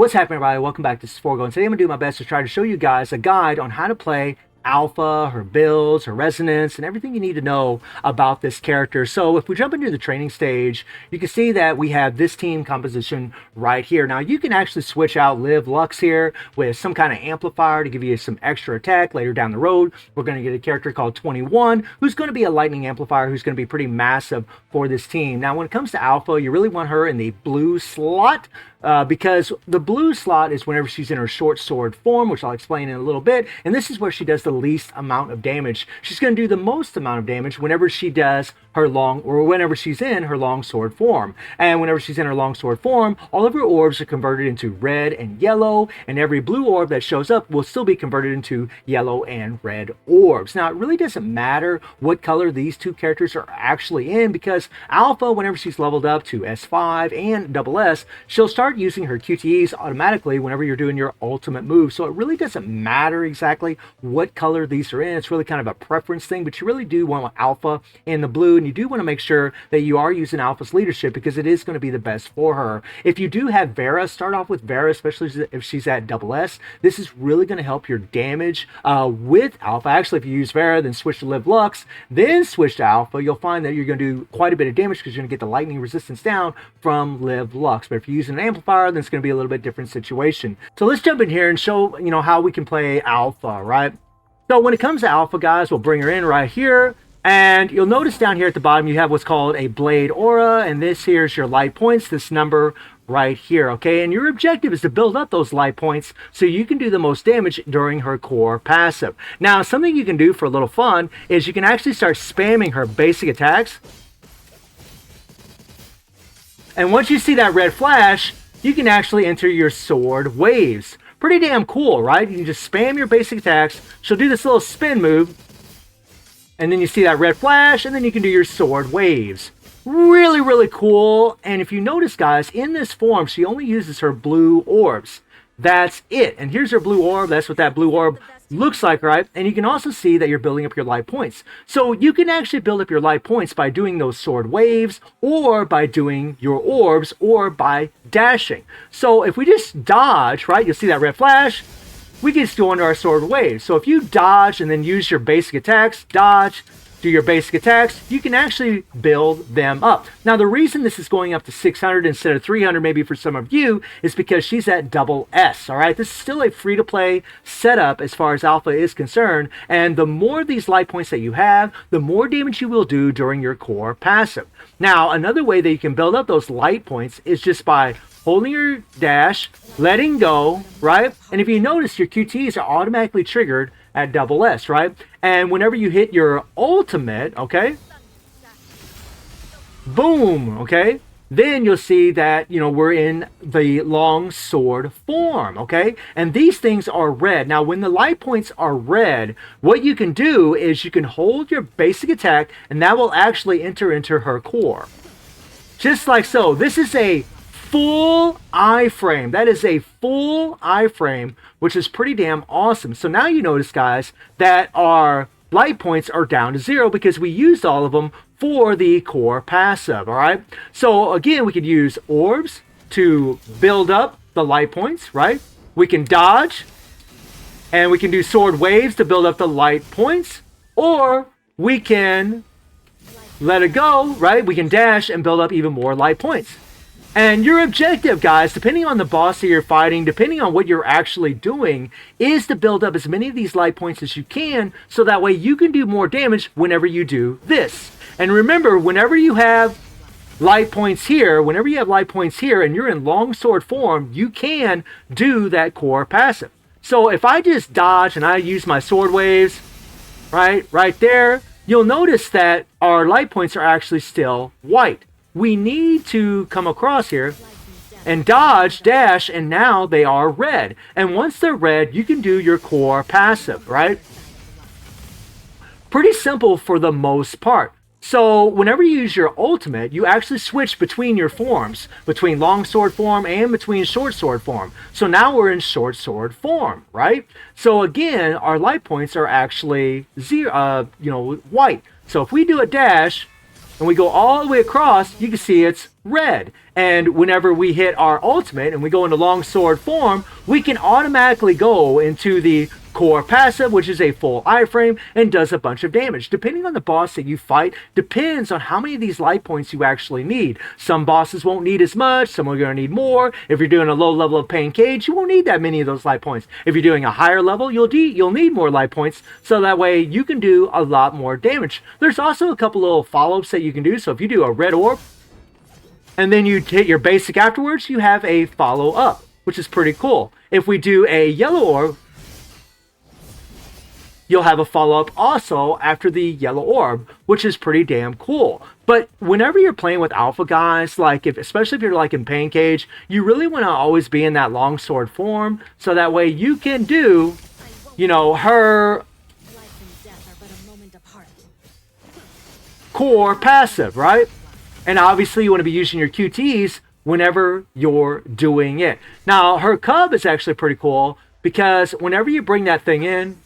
What's happening, everybody? Welcome back to Sforgo, and today I'm going to do my best to try to show you guys a guide on how to play Alpha, her builds, her resonance, and everything you need to know about this character. So if we jump into the training stage, you can see that we have this team composition right here. Now you can actually switch out Liv Lux here with some kind of amplifier to give you some extra attack later down the road. We're going to get a character called 21 who's going to be a lightning amplifier who's going to be pretty massive for this team. Now when it comes to Alpha, you really want her in the blue slot. Because the blue slot is whenever she's in her short sword form, which I'll explain in a little bit, and this is where she does the least amount of damage. She's going to do the most amount of damage whenever she does her whenever she's in her long sword form. And whenever she's in her long sword form, all of her orbs are converted into red and yellow, and every blue orb that shows up will still be converted into yellow and red orbs. Now, it really doesn't matter what color these two characters are actually in, because Alpha, whenever she's leveled up to S5 and SS, she'll start using her QTEs automatically whenever you're doing your ultimate move. So it really doesn't matter exactly what color these are in. It's really kind of a preference thing, but you really do want Alpha in the blue, and you do want to make sure that you are using Alpha's leadership because it is going to be the best for her. If you do have Vera, start off with Vera, especially if she's at SS. This is really going to help your damage with Alpha. Actually, if you use Vera, then switch to Liv Lux, then switch to Alpha, you'll find that you're going to do quite a bit of damage because you're going to get the lightning resistance down from Liv Lux. But if you use an amplifier, then it's going to be a little bit different situation. So let's jump in here and show how we can play Alpha, right? So when it comes to Alpha, guys, we'll bring her in right here. And you'll notice down here at the bottom, you have what's called a Blade Aura. And this here is your light points, this number right here, okay? And your objective is to build up those light points so you can do the most damage during her core passive. Now, something you can do for a little fun is you can actually start spamming her basic attacks. And once you see that red flash, you can actually enter your sword waves. Pretty damn cool, right? You can just spam your basic attacks. She'll do this little spin move. And then you see that red flash, and then you can do your sword waves. Really, really cool. And if you notice, guys, in this form, she only uses her blue orbs. That's it. And here's her blue orb. That's what that blue orb looks like, right? And you can also see that you're building up your light points. So you can actually build up your light points by doing those sword waves, or by doing your orbs, or by dashing. So if we just dodge, right, you'll see that red flash, we can just go into our sword waves. So if you dodge and then use your basic attacks, dodge, do your basic attacks, you can actually build them up. Now, the reason this is going up to 600 instead of 300, maybe for some of you, is because she's at SS, all right? This is still a free-to-play setup as far as Alpha is concerned, and the more of these light points that you have, the more damage you will do during your core passive. Now, another way that you can build up those light points is just by holding your dash, letting go, right? And if you notice, your QTs are automatically triggered at SS, right? And whenever you hit your ultimate, okay, boom, okay, then you'll see that, we're in the long sword form, okay? And these things are red. Now, when the light points are red, what you can do is you can hold your basic attack, and that will actually enter into her core. Just like so. This is a full iframe. That is a full iframe, which is pretty damn awesome. So now you notice, guys, that our light points are down to 0 because we used all of them for the core passive, all right? So again, we could use orbs to build up the light points, right? We can dodge, and we can do sword waves to build up the light points, or we can let it go, right? We can dash and build up even more light points. And your objective, guys, depending on the boss that you're fighting, depending on what you're actually doing, is to build up as many of these light points as you can, so that way you can do more damage whenever you do this. And remember, whenever you have light points here, and you're in longsword form, you can do that core passive. So if I just dodge and I use my sword waves, right there, you'll notice that our light points are actually still white. We need to come across here and dodge, dash, and now they are red. And once they're red, you can do your core passive, right? Pretty simple for the most part. So whenever you use your ultimate, you actually switch between your forms, between long sword form and between short sword form. So now we're in short sword form, right? So again, our light points are actually white. So if we do a dash, and we go all the way across, you can see it's red. And whenever we hit our ultimate and we go into longsword form, we can automatically go into the core passive, which is a full iframe and does a bunch of damage. Depending on the boss that you fight, depends on how many of these life points you actually need. Some bosses won't need as much, some are going to need more. If you're doing a low level of Pain Cage, you won't need that many of those life points. If you're doing a higher level, you'll need more life points, so that way you can do a lot more damage. There's also a couple little follow-ups that you can do. So if you do a red orb and then you hit your basic afterwards, you have a follow-up, which is pretty cool. If we do a yellow orb, you'll have a follow-up also after the yellow orb, which is pretty damn cool. But whenever you're playing with alpha guys, like especially if you're like in Pain Cage, you really want to always be in that longsword form, so that way you can do, you know, her core passive, right? And obviously you want to be using your QTs whenever you're doing it. Now, her cub is actually pretty cool, because whenever you bring that thing in,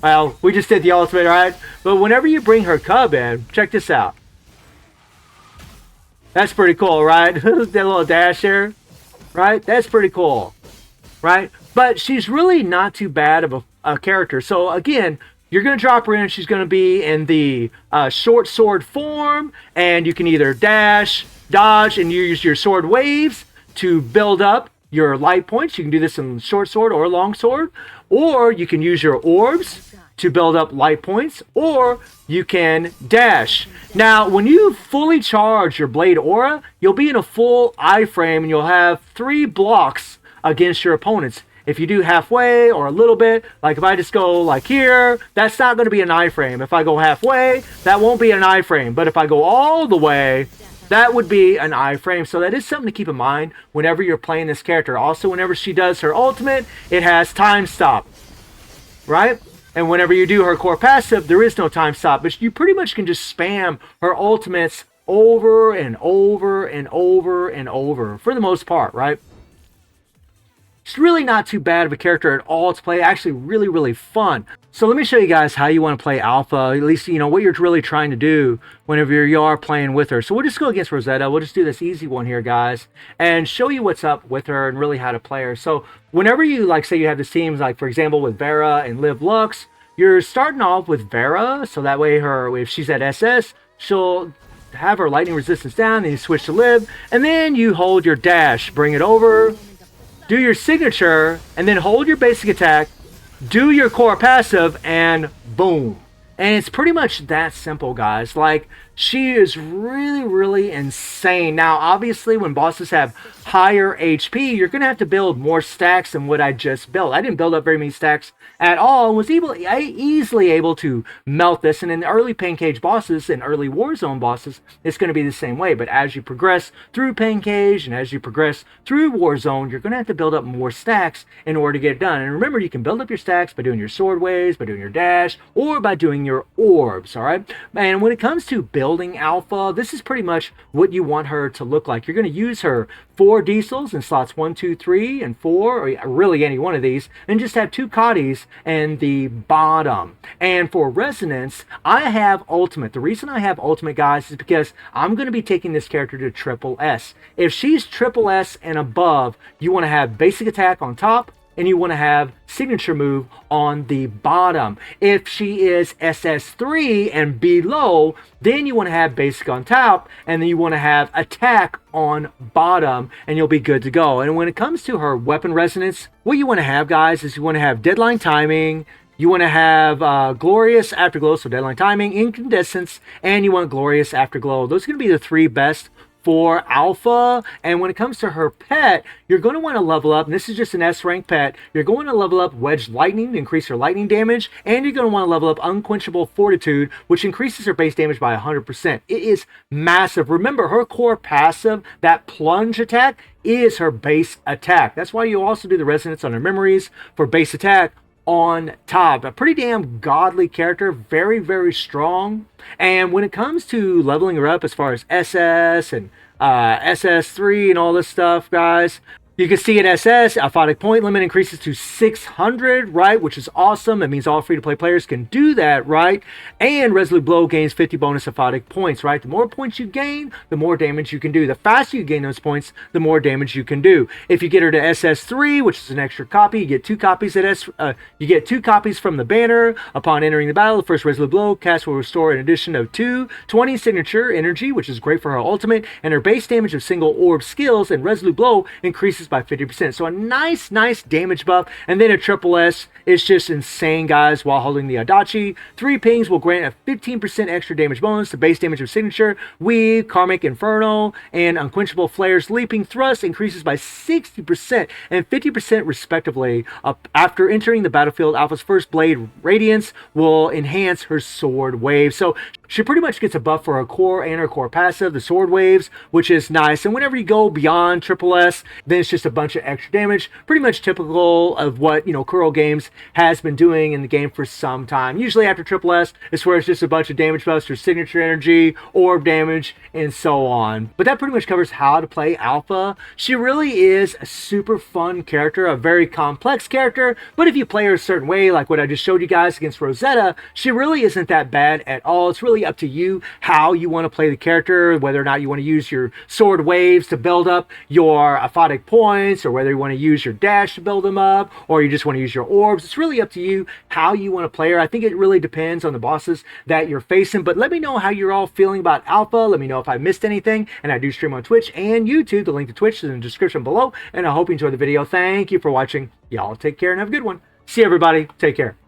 well, we just did the ultimate, right? But whenever you bring her cub in, check this out. That's pretty cool, right? That little dash there, right? That's pretty cool, right? But she's really not too bad of a character. So again, you're going to drop her in. She's going to be in the short sword form, and you can either dash, dodge, and use your sword waves to build up your light points. You can do this in short sword or long sword, or you can use your orbs to build up light points, or you can dash. Now, when you fully charge your blade aura, you'll be in a full iframe, and you'll have 3 blocks against your opponents. If you do halfway or a little bit, like if I just go like here, that's not going to be an iframe. If I go halfway, that won't be an iframe. But if I go all the way, that would be an iframe. So that is something to keep in mind whenever you're playing this character. Also, whenever she does her ultimate, it has time stop, right? And whenever you do her core passive, there is no time stop, but you pretty much can just spam her ultimates over and over and over and over for the most part, right? It's really not too bad of a character at all to play. Actually, really, really fun. So let me show you guys how you want to play Alpha, at least, you know, what you're really trying to do whenever you are playing with her. So we'll just go against Rosetta. We'll just do this easy one here, guys, and show you what's up with her and really how to play her. So whenever you, like, say you have the teams, like, for example, with Vera and Liv Lux, you're starting off with Vera, so that way if she's at SS, she'll have her lightning resistance down, then you switch to Liv, and then you hold your dash, bring it over, do your signature, and then hold your basic attack, do your core passive, and boom. And it's pretty much that simple, guys. Like, she is really, really insane. Now, obviously, when bosses have higher HP, you're going to have to build more stacks than what I just built. I didn't build up very many stacks at all, and was easily able to melt this. And in the early Pain Cage bosses and early Warzone bosses, it's going to be the same way. But as you progress through Pain Cage and as you progress through Warzone, you're going to have to build up more stacks in order to get it done. And remember, you can build up your stacks by doing your sword waves, by doing your dash, or by doing your orbs, all right? And when it comes to building Alpha, this is pretty much what you want her to look like. You're going to use her 4 diesels in slots 1, 2, 3, and 4, or really any one of these, and just have 2 Cotties in the bottom. And for Resonance, I have Ultimate. The reason I have Ultimate, guys, is because I'm going to be taking this character to triple S. If she's triple S and above, you want to have basic attack on top, and you want to have signature move on the bottom. If she is SS3 and below, then you want to have basic on top, and then you want to have attack on bottom, and you'll be good to go. And when it comes to her weapon resonance, what you want to have, guys, is you want to have deadline timing, you want to have glorious afterglow, so deadline timing, incandescence, and you want glorious afterglow. Those are going to be the 3 best for Alpha. And when it comes to her pet, you're going to want to level up, and this is just an S rank pet, you're going to level up Wedge Lightning to increase her lightning damage, and you're going to want to level up Unquenchable Fortitude, which increases her base damage by 100%. It is massive. Remember, her core passive, that plunge attack, is her base attack. That's why you also do the resonance on her memories for base attack on top. A pretty damn godly character, very, very strong. And when it comes to leveling her up as far as SS and SS3 and all this stuff, guys, You can see at SS, aphotic point limit increases to 600, right? Which is awesome. It means all free-to-play players can do that, right? And Resolute Blow gains 50 bonus aphotic points, right? The more points you gain, the more damage you can do. The faster you gain those points, the more damage you can do. If you get her to SS3, which is an extra copy, you get 2 copies you get 2 copies from the banner. Upon entering the battle, the first Resolute Blow cast will restore an addition of 20 signature energy, which is great for her ultimate, and her base damage of single orb skills and Resolute Blow increases by 50%. So a nice damage buff. And then a triple S is just insane, guys. While holding the Adachi, 3 pings will grant a 15% extra damage bonus to base damage of signature, Weave, Karmic Inferno, and Unquenchable Flare's Leaping Thrust increases by 60% and 50% respectively. After entering the battlefield, Alpha's first blade, Radiance, will enhance her sword wave. So she pretty much gets a buff for her core and her core passive, the sword waves, which is nice. And whenever you go beyond triple S, then it's just a bunch of extra damage, pretty much typical of what, Kuro Games has been doing in the game for some time. Usually after triple S, it's where it's just a bunch of damage buffs for signature energy, orb damage, and so on. But that pretty much covers how to play Alpha. She really is a super fun character, a very complex character, but if you play her a certain way, like what I just showed you guys against Rosetta, she really isn't that bad at all. It's really up to you how you want to play the character, whether or not you want to use your sword waves to build up your aphotic points, or whether you want to use your dash to build them up, or you just want to use your orbs. It's really up to you how you want to play her. I think it really depends on the bosses that you're facing, but let me know how you're all feeling about Alpha. Let me know if I missed anything, and I do stream on Twitch and YouTube. The link to Twitch is in the description below, and I hope you enjoyed the video. Thank you for watching. Y'all take care and have a good one. See you, everybody. Take care.